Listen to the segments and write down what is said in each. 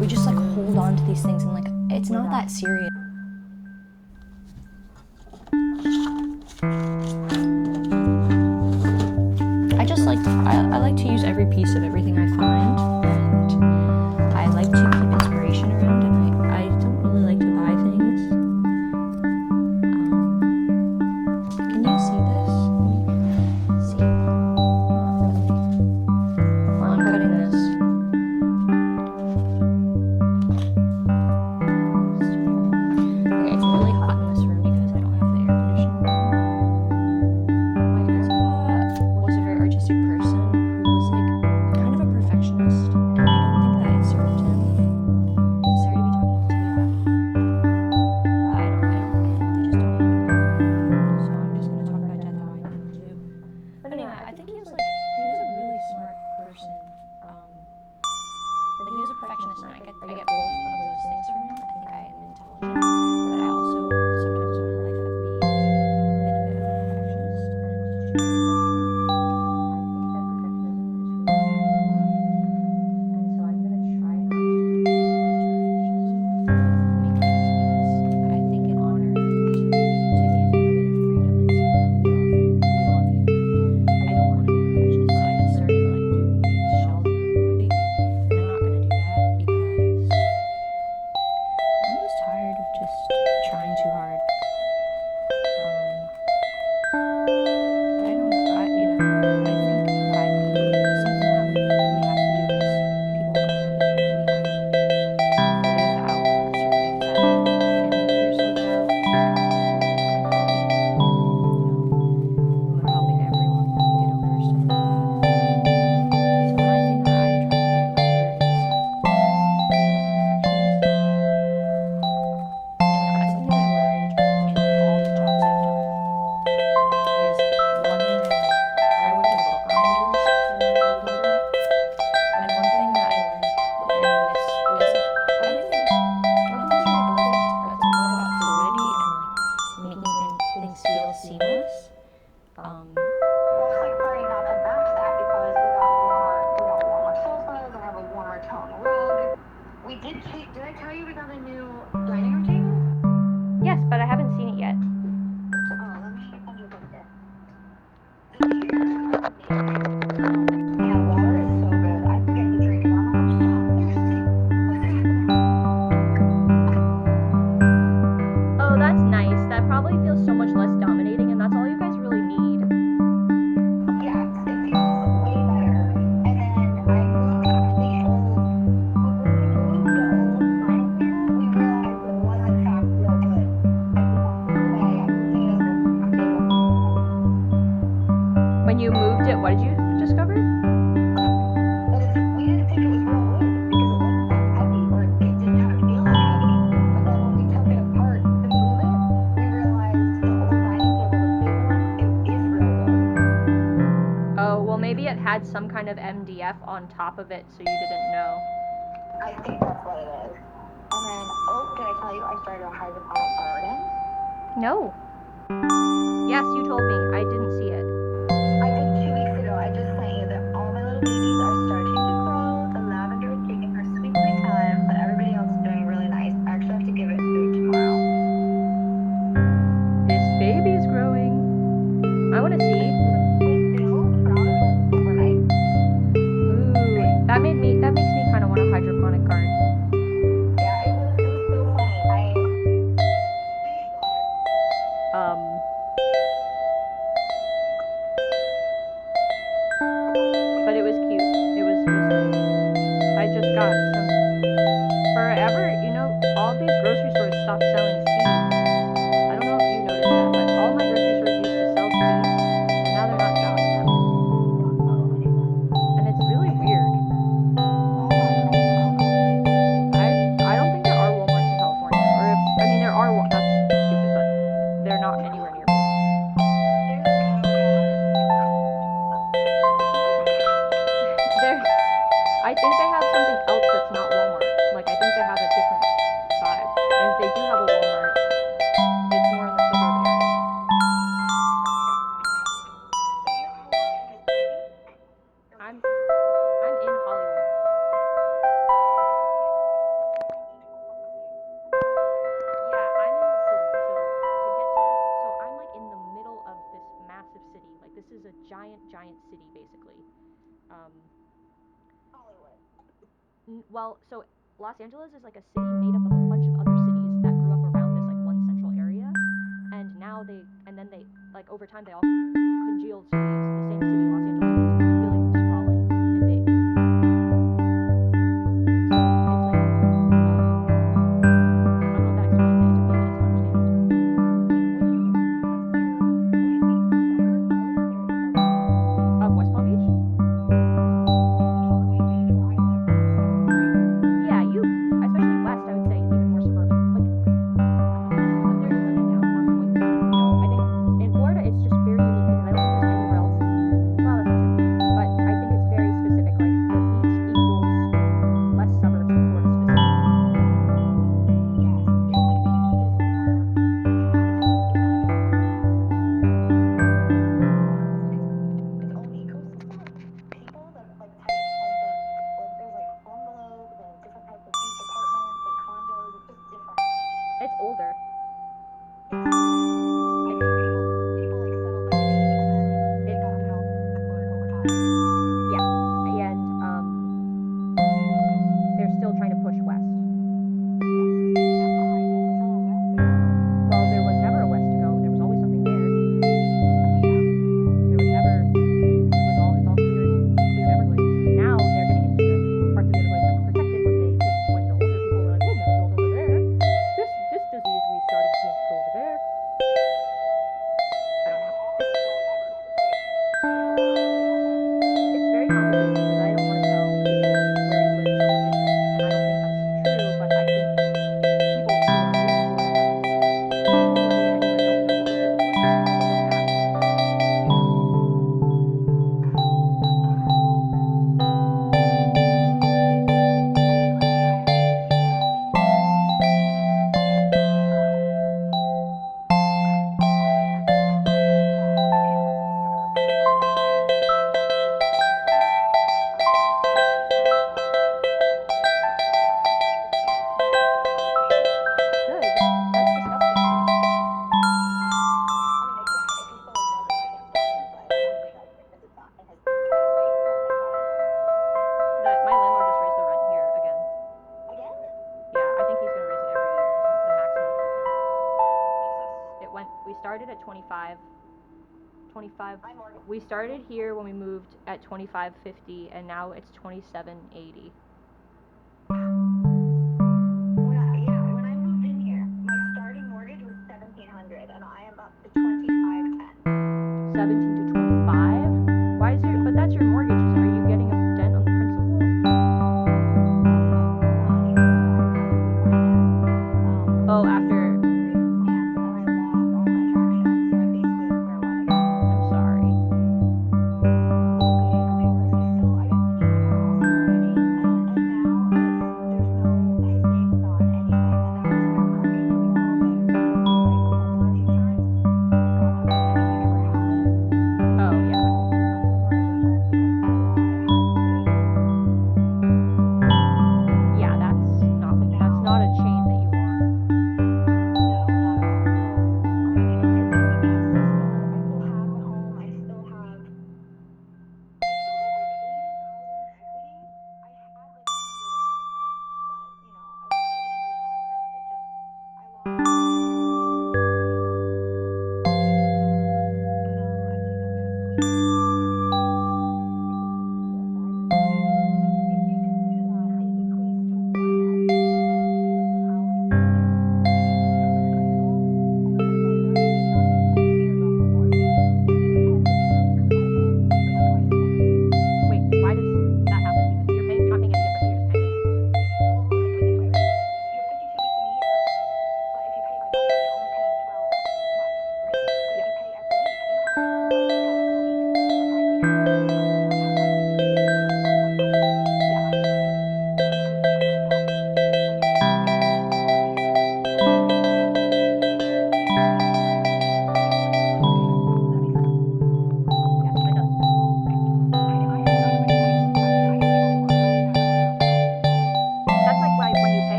we just like hold on to these things and like it's not that serious. I like to use every piece of everything I find, and I like to keep inspiration around, and I don't really like to buy things. Can you see this? See? Not really. Well, I'm cutting this. Okay, it's really hot in this room because I don't have the air conditioner. My grandpa was a very artistic person who was like kind of a perfectionist, and I don't think that it served him. Sorry to be talking to you. I just don't handle it. So I'm just gonna talk about death how I handle it too. But anyway, I think he was a really smart person. Like he was a perfectionist, and I get both of those things from him. I think I am intelligent, but I also sometimes in my life have been a bit of a perfectionist, and so I'm gonna try not to do too much perfectionism because I think it honors it to give him a bit of freedom and say like we love you. I don't want to be a perfectionist, so I had started like doing these shelves manually, and I'm not gonna do that because I'm just tired of just trying too hard. I don't know. I think maybe it's something that we have to do as people going around this earth. We have to live out certain things that family members lived out because we're helping everyone get over stuff like that. So one thing that I've tried to get over is like being a perfectionist. And that's something I've learned in all the jobs I've done. Is one thing I worked in bookbinders for a little bit, and one thing that I learned in this is like everything, nothing's really perfect. It's more about fluidity and like making things feel seamless. Well, it's like very not to match that because we got warmer sofas and have a warmer tone rug. Did I tell you we got a new dining room table? Yes, but I haven't seen it yet. Oh, let me look at this. The chairs are amazing. And water is so good. I forget to drink it. I'm so thirsty. What's happening? Oh, that's nice. That probably feels so much less dominating, and that's all you guys really need. Yes, it feels way better. And then I looked at the old, when we moved the old dining table, we realized it was in fact real good. Like we walked away, I believe it was a table. When you moved it, what did you discover? We didn't think it was real wood because it wasn't that heavy or it didn't have to feel that heavy. But then when we took it apart to move it, we realized the old dining table, the big one, it is real wood. Oh, well, maybe it had some kind of MDF on top of it, so you didn't know. I think that's what it is. And then, did I tell you I started a hydroponic garden? No. Yes, you told me. I didn't see it. I did 2 weeks ago. I just sent you that all my little babies are starting to grow. The lavender is taking her sweet, sweet time, but everybody else is doing really nice. I actually have to give it food tomorrow. This baby's growing. I want to see. Overnight. Ooh, that makes me kind of want a hydroponic garden. Yeah, it was so funny. But it was cute. It was nice. I just got some. Forever, all these grocery stores stopped selling seeds. I don't know if you noticed that, but all my grocery stores used to sell seeds, and now they're not selling them. And it's really weird. I don't think there are Walmarts in California, or there are. That's stupid, but they're not anywhere near me. I think they have something else that's not Walmart. Like I think they have a different vibe. And if they do have a Walmart, it's more in the suburb area. I'm in Hollywood. Hollywood. Well, so Los Angeles is like a city made up of a bunch of other cities that grew up around this like one central area, and now then they like over time they all congealed to the same city, Los Angeles, and it's really sprawling and big. So it's like I don't know if that explains it. It took me a minute to understand. Of West Palm Beach? Yeah, especially west, I would say, is even more suburban. Like, there is like a downtown point. I think in Florida it's just very unique because I don't think there's anywhere else. Well, that's not true, but I think it's very specific. Like the beach equals less suburbs in Florida specifically. It's older. Yeah, and they're still trying to push west. Well, there was never a west to go. There was always something there. There was never. It's all cleared Everglades. Now they're getting into the parts of the Everglades that were protected when the older people were like, we'll never build over there. This disease we started won't go over there. I don't know. It's very complicated because I don't want to tell people where you live is illegitimate, and I don't think that's true. But I think people who are in Florida that people who live anywhere don't know what really lives because they don't ask. Good. That's disgusting. My landlord just raised the rent here again. Yeah, I think he's gonna raise it every year, the maximum that he can. It went. We started at 25. 25. We started here when we moved at 25.50, and now it's 27.80. When I moved in here, my starting mortgage was $1,700, and I am up to $2,510. 17 to 25. Why is your? But that's your mortgage. Are you getting a dent on the principal? Oh, after. I'm sorry.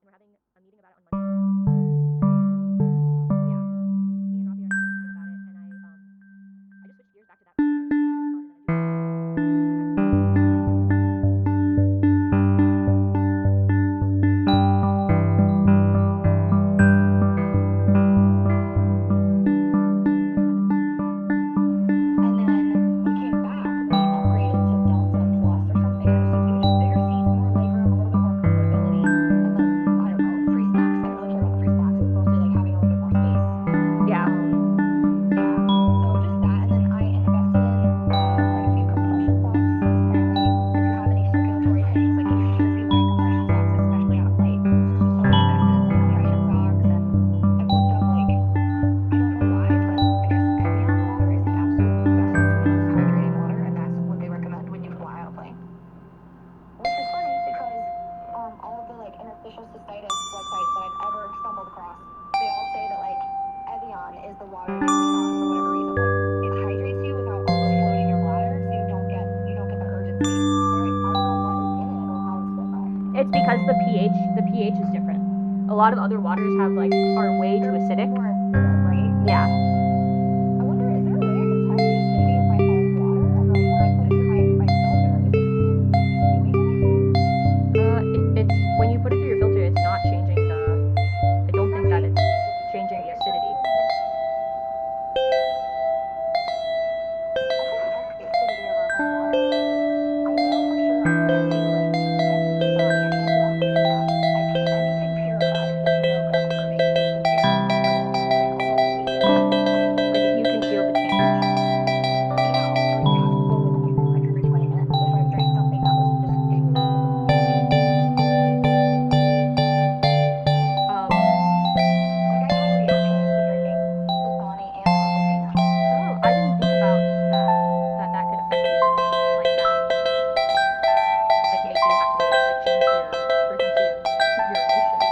We're having a meeting about it on Monday. Yeah, me and Rafi are having a meeting about it, and I just switched gears back to that project. It's really fun, and then And then we came back, we upgraded to Delta Plus or something. It was just bigger seats, more legroom, a little bit more comfortability, and then I don't know, free snacks. I don't really care about the free snacks. It's mostly like having a little bit more space. yeah. Yeah. So just that, and then I invested in quite a few compression socks because apparently, if you have any circulatory things, like you should be wearing compression socks, especially on a flight. So I invested in some compression socks, and I've looked up like I don't know why, but I guess Evian water is the absolute best to use hydrating water, and that's what they recommend when you fly on a plane. Which is funny because all of the like interstitial cystitis websites that I've ever stumbled across, they all say that like Evian is the water they lean on for whatever reason. Like it hydrates you without overfloating your bladder, so you don't get the urgency. I don't know what is in it or how it's different. It's because the pH is different. A lot of other waters are way too acidic. More acidic, right? Yeah. I wonder, is there a way I can test the acidity of my home water? And like when I put it through my filter, is it doing anything? It's when you put it through your filter, it's not changing the. I don't think that it's changing the acidity. I should check the acidity of our home water. I know for sure I can't do like Sorry, I can't do Aquafina. Anything purified is no go for me. Drink almost immediately. Like you can feel the change. Yeah, I'll freak out slowly like every 20 minutes if I've drank something that was just too Um, like I have reactions to drinking Dasani and Aquafina. oh, I didn't think about that could affect you like that. Like make you have to like change your frequency of urination.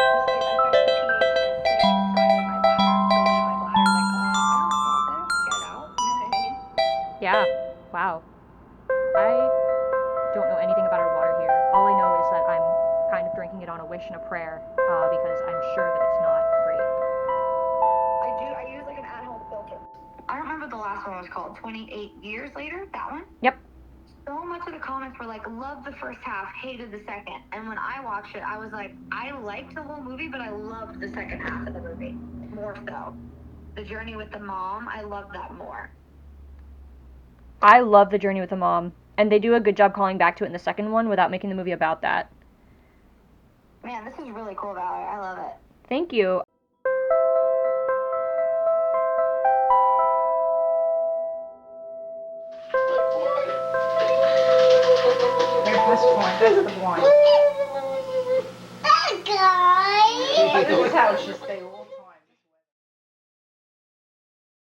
Well, it affects the pH that's sitting inside of my bladder. So then my bladder's like, I don't want this. Get it out. You know what I mean? Yeah. Wow. I don't know anything about our water here. All I know is that I'm kind of drinking it on a wish and a prayer because I'm sure that it's not great. I use like an at-home filter. I don't remember the last one was called. 28 Years Later? That one? Yep. So much of the comments were like, loved the first half, hated the second. And when I watched it, I was like, I liked the whole movie, but I loved the second half of the movie. More so. The journey with the mom, I loved that more. I love The Journey with the Mom, and they do a good job calling back to it in the second one without making the movie about that. Man, this is really cool, Valerie. I love it. Thank you. There's this one, that's the one. Guys! This is how it should stay.